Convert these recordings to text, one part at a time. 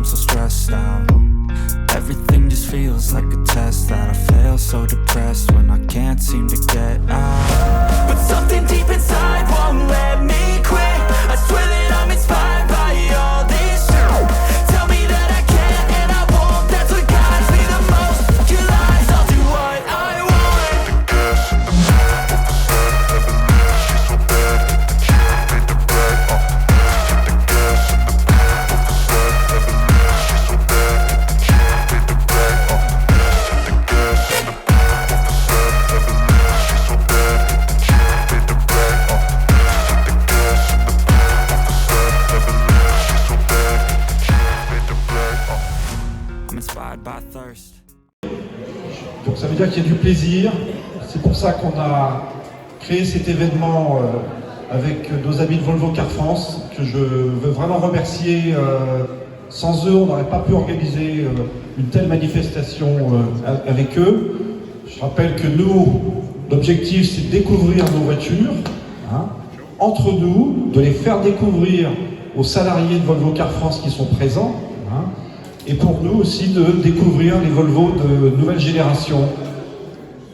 I'm so stressed out. Everything just feels like a test that I fail, so depressed when I can't seem to get out. But something deep inside won't let me quit. I swear that I'm inspired by all this shit. Tell me that I can and I won't. That's what guides me the most. Your lies, I'll do what I want. Donc ça veut dire qu'il y a du plaisir. C'est pour ça qu'on a créé cet événement avec nos amis de Volvo Car France, que je veux vraiment remercier. Sans eux, on n'aurait pas pu organiser une telle manifestation avec eux. Je rappelle que nous, l'objectif, c'est de découvrir nos voitures, hein, entre nous, de les faire découvrir aux salariés de Volvo Car France qui sont présents, hein, et pour nous aussi de découvrir les Volvo de nouvelle génération.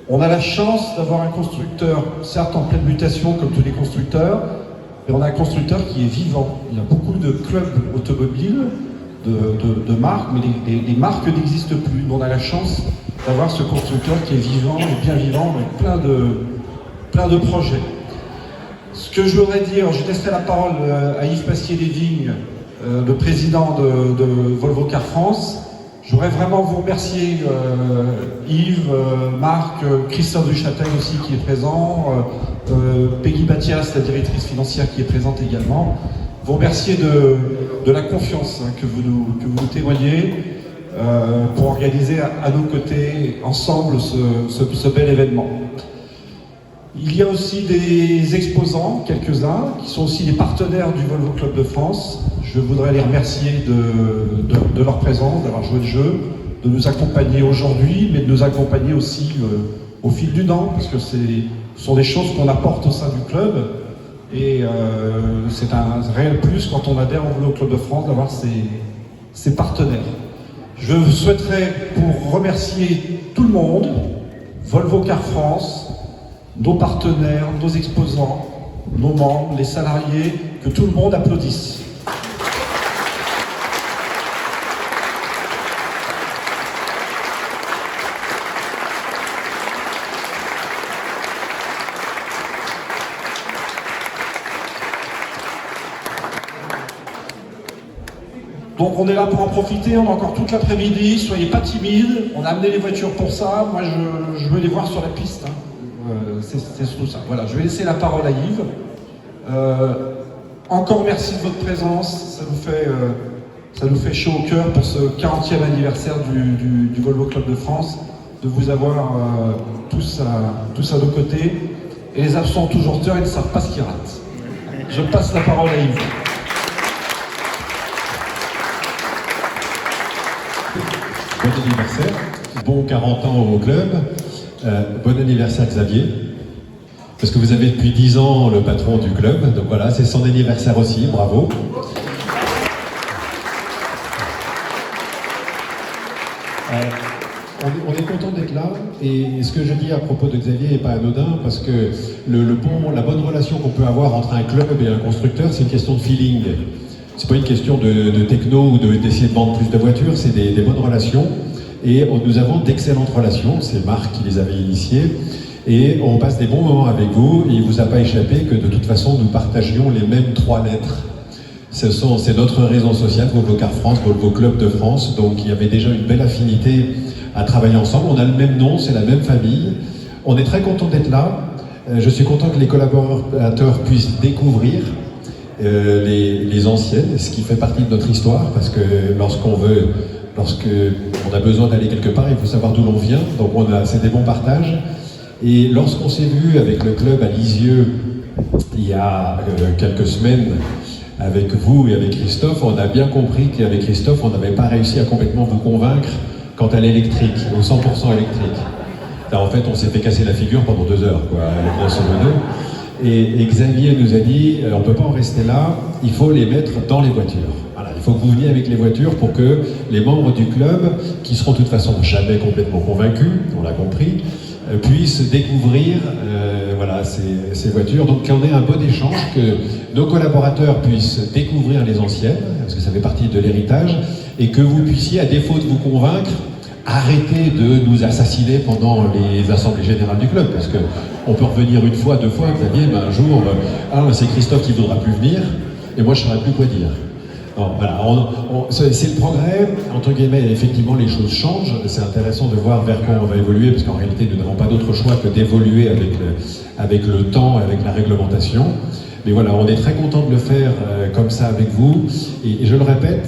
On a la chance d'avoir un constructeur, certes en pleine mutation comme tous les constructeurs, mais on a un constructeur qui est vivant. Il y a beaucoup de clubs automobiles, de marques, mais les marques n'existent plus. On a la chance d'avoir ce constructeur qui est vivant et bien vivant, avec plein de projets. Ce que je voudrais dire, je laisserai la parole à Yves Pasquier-Lévigne, le président de Volvo Car France. Je voudrais vraiment vous remercier, Yves, Marc, Christophe Duchâtel aussi qui est présent, Peggy Mathias, la directrice financière qui est présente également. Vous remercier de la confiance que vous nous témoignez pour organiser à nos côtés, ensemble, ce bel événement. Il y a aussi des exposants, quelques-uns, qui sont aussi des partenaires du Volvo Club de France. Je voudrais les remercier de leur présence, d'avoir joué le jeu, de nous accompagner aujourd'hui, mais de nous accompagner aussi au fil du temps, parce que ce sont des choses qu'on apporte au sein du club. Et c'est un réel plus quand on adhère au Volvo Club de France d'avoir ces partenaires. Je souhaiterais, pour remercier tout le monde, Volvo Car France, nos partenaires, nos exposants, nos membres, les salariés, que tout le monde applaudisse. Donc on est là pour en profiter, on a encore toute l'après-midi, soyez pas timides, on a amené les voitures pour ça, moi je veux les voir sur la piste. Hein. C'est surtout ça. Voilà, je vais laisser la parole à Yves. Encore merci de votre présence, ça nous fait chaud au cœur pour ce 40e anniversaire du Volvo Club de France, de vous avoir tous à nos côtés. Et les absents ont toujours tort, ils ne savent pas ce qu'ils ratent. Je passe la parole à Yves. Bon anniversaire, bon 40 ans au club, bon anniversaire Xavier, parce que vous avez depuis 10 ans le patron du club, donc voilà, c'est son anniversaire aussi, bravo. On est content d'être là, et ce que je dis à propos de Xavier n'est pas anodin, parce que la bonne relation qu'on peut avoir entre un club et un constructeur, c'est une question de feeling. C'est pas une question de techno ou d'essayer de vendre plus de voitures, c'est des bonnes relations. Et nous avons d'excellentes relations, c'est Marc qui les avait initiées. Et on passe des bons moments avec vous, et il ne vous a pas échappé que de toute façon nous partagions les mêmes 3 lettres. C'est notre raison sociale, Volvo Car France, Volvo Club de France, donc il y avait déjà une belle affinité à travailler ensemble. On a le même nom, c'est la même famille. On est très content d'être là. Je suis content que les collaborateurs puissent découvrir les anciennes, ce qui fait partie de notre histoire, parce que lorsqu'on a besoin d'aller quelque part, il faut savoir d'où l'on vient, donc c'est des bons partages. Et lorsqu'on s'est vu avec le club à Lisieux il y a quelques semaines avec vous et avec Christophe, on a bien compris qu'avec Christophe, on n'avait pas réussi à complètement vous convaincre quant à l'électrique, au 100% électrique. Là, en fait, on s'est fait casser la figure pendant 2 heures, quoi, grosso modo. Et Xavier nous a dit, on ne peut pas en rester là, il faut les mettre dans les voitures. Voilà, il faut que vous veniez avec les voitures pour que les membres du club, qui seront de toute façon jamais complètement convaincus, on l'a compris, puissent découvrir voilà, ces voitures. Donc qu'on ait un bon échange, que nos collaborateurs puissent découvrir les anciennes, parce que ça fait partie de l'héritage, et que vous puissiez, à défaut de vous convaincre, arrêter de nous assassiner pendant les assemblées générales du club, parce qu'on peut revenir une fois, deux fois, Xavier, un jour, c'est Christophe qui ne voudra plus venir, et moi je ne saurais plus quoi dire. Non, voilà, c'est le progrès, entre guillemets, effectivement les choses changent, c'est intéressant de voir vers quoi on va évoluer, parce qu'en réalité nous n'avons pas d'autre choix que d'évoluer avec le temps, avec la réglementation. Mais voilà, on est très content de le faire comme ça avec vous, et je le répète,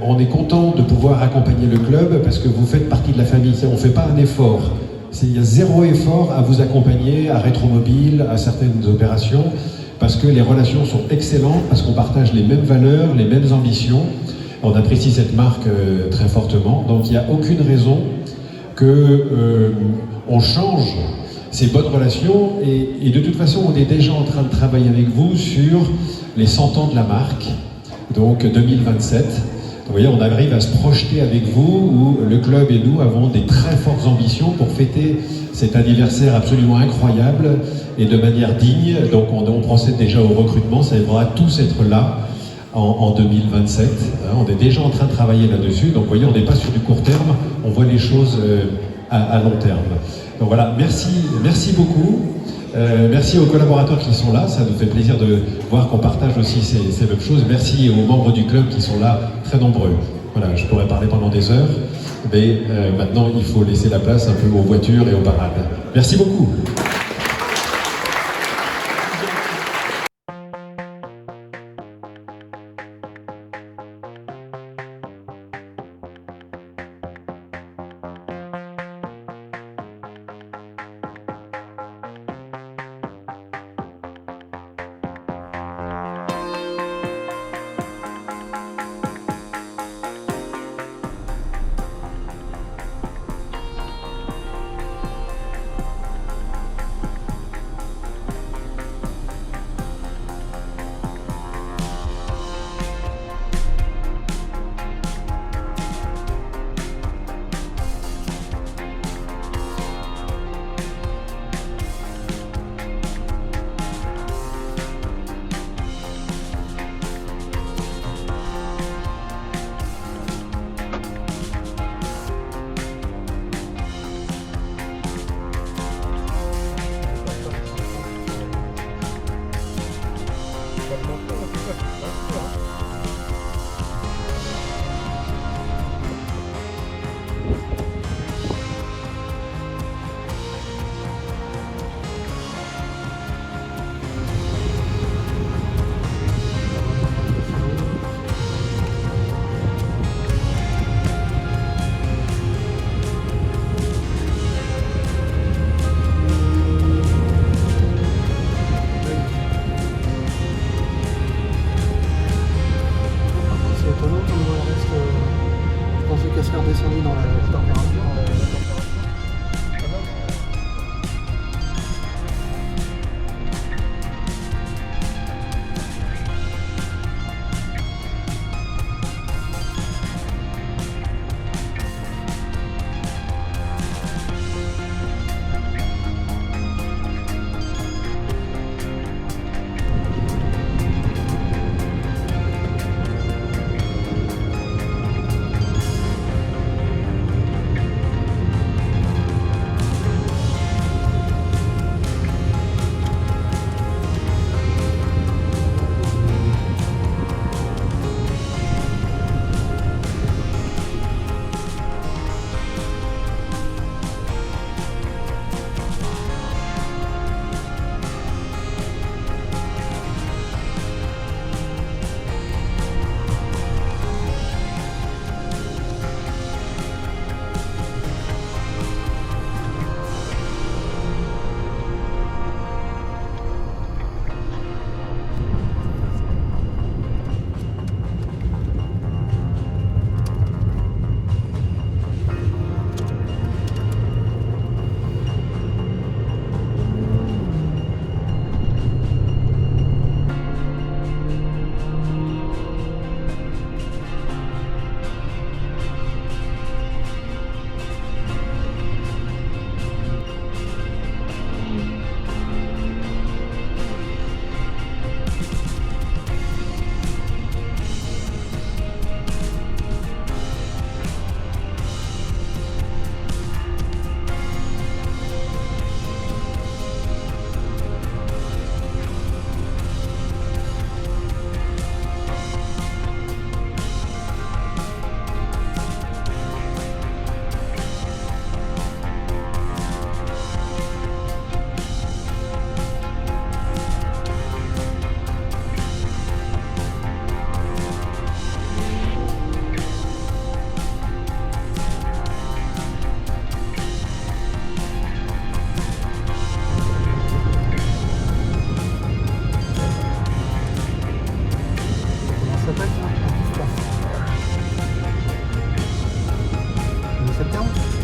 on est content de pouvoir accompagner le club, parce que vous faites partie de la famille, on ne fait pas un effort. Il y a zéro effort à vous accompagner, à Rétromobile, à certaines opérations, parce que les relations sont excellentes, parce qu'on partage les mêmes valeurs, les mêmes ambitions. On apprécie cette marque très fortement, donc il n'y a aucune raison qu'on change ces bonnes relations, et de toute façon on est déjà en train de travailler avec vous sur les 100 ans de la marque, donc 2027. Vous voyez, on arrive à se projeter avec vous, où le club et nous avons des très fortes ambitions pour fêter cet anniversaire absolument incroyable et de manière digne. Donc on procède déjà au recrutement, ça devra tous être là en 2027. On est déjà en train de travailler là-dessus, donc vous voyez, on n'est pas sur du court terme, on voit les choses à long terme. Donc voilà, merci beaucoup. Merci aux collaborateurs qui sont là, ça nous fait plaisir de voir qu'on partage aussi ces mêmes choses. Merci aux membres du club qui sont là, très nombreux. Voilà, je pourrais parler pendant des heures, mais maintenant il faut laisser la place un peu aux voitures et aux parades. Merci beaucoup.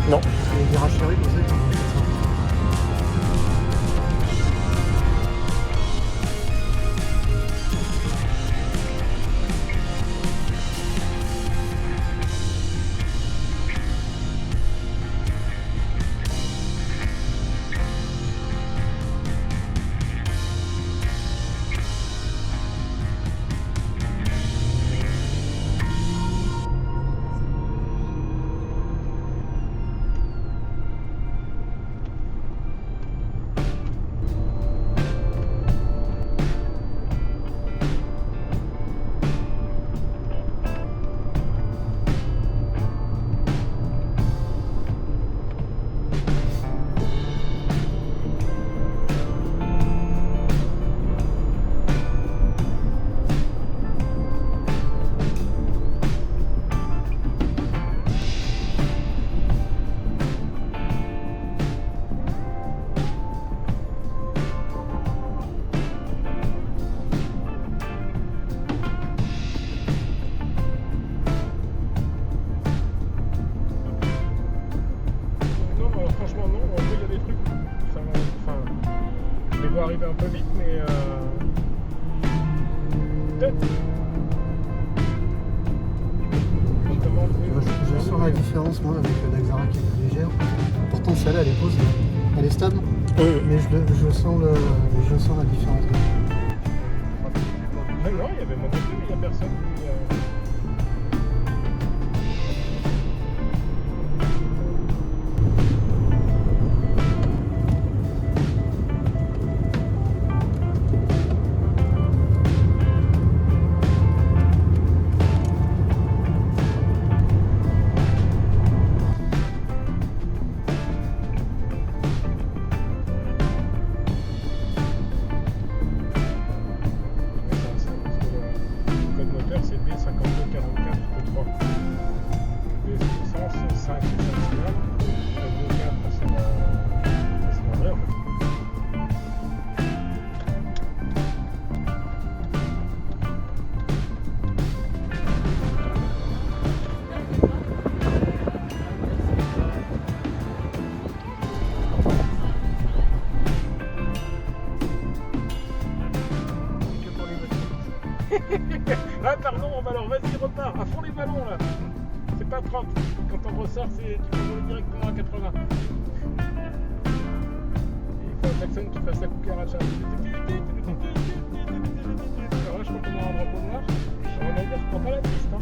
Non. Les virages chéris, vous savez comment on fait ça. Arriver un peu vite, mais peut-être. Je sens la différence, moi, avec l'Axara qui est plus légère. Pourtant, celle-là, elle est posée, elle est stable, mais je sens la différence. Non, il y avait mon début, mais il n'y a personne qui... Ah pardon, alors vas-y repars, à fond les ballons là. C'est pas 30, quand on ressort tu peux rouler directement à 80. Et il faut un klaxon qui fasse la cucaracha. Alors là je crois qu'on a un drapeau noir. On va dire je prends pas la piste hein.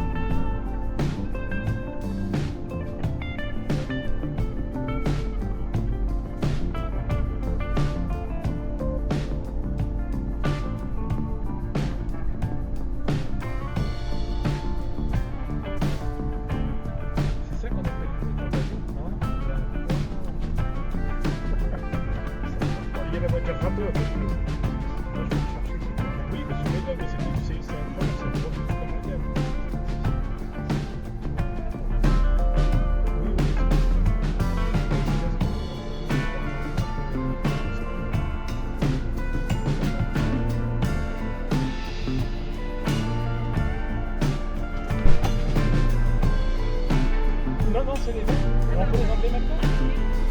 Non, c'est les deux. On peut les enlever maintenant?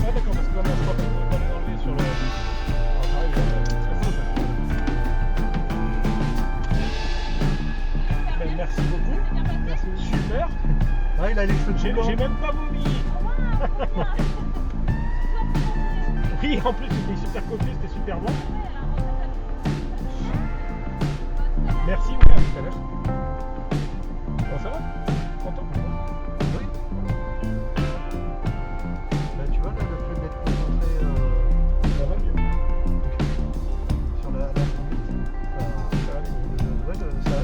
Ah d'accord, parce que là, je crois qu'on ne peut pas les enlever sur le... Ah, pareil, ben, merci beaucoup. Merci. Super. Ah, il a les cheveux J'ai même pas vomi. Oui, en plus, c'était super copieux, c'était super bon. Merci, oui, à tout à l'heure. Bon, ça va? Content? Oui. Bah, tu vois, là, le fait d'être concentré ça va mieux. sur la conduite, Ça va mieux. ouais,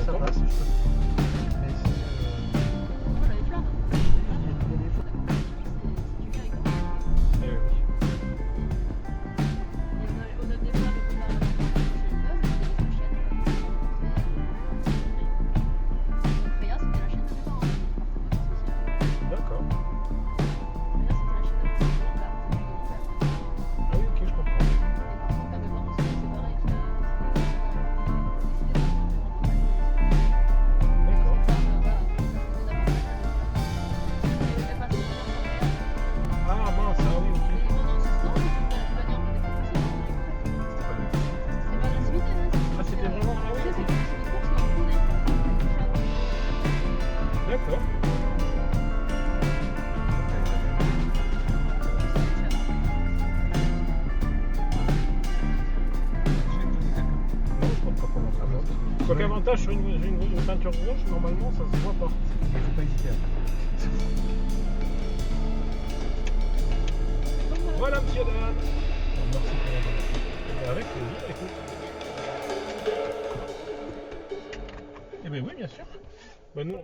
ça passe. Mais c'est... Donc avantage sur une peinture rouge, normalement ça se voit pas. Il faut pas hésiter. Voilà monsieur Dan. Merci pour l'information. Avec plaisir, écoute. Eh bien oui, bien sûr. Bah, nous,